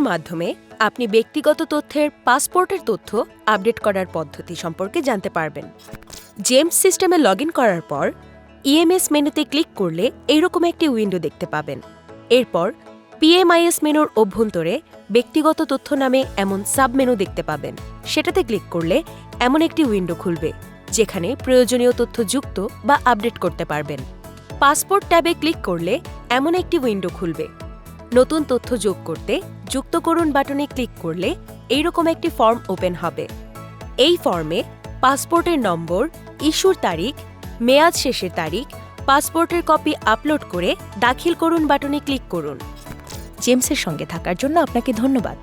মাধ্যমে আপনি ব্যক্তিগত তথ্যের পাসপোর্টের তথ্য আপডেট করার পদ্ধতি সম্পর্কে জানতে পারবেন। জেমস সিস্টেমে লগ করার পর ইএমএস মেনুতে ক্লিক করলে এইরকম একটি উইন্ডো দেখতে পাবেন। এরপর পিএমআইএস মেনুর অভ্যন্তরে ব্যক্তিগত তথ্য নামে এমন সাব মেনু দেখতে পাবেন। সেটাতে ক্লিক করলে এমন একটি উইন্ডো খুলবে, যেখানে প্রয়োজনীয় তথ্য যুক্ত বা আপডেট করতে পারবেন। পাসপোর্ট ট্যাবে ক্লিক করলে এমন একটি উইন্ডো খুলবে। নতুন তথ্য যোগ করতে যুক্ত করুন বাটনে ক্লিক করলে এইরকম একটি ফর্ম ওপেন হবে। এই ফর্মে পাসপোর্টের নম্বর, ইস্যুর তারিখ, মেয়াদ শেষের তারিখ, পাসপোর্টের কপি আপলোড করে দাখিল করুন বাটনে ক্লিক করুন। জেমসের সঙ্গে থাকার জন্য আপনাকে ধন্যবাদ।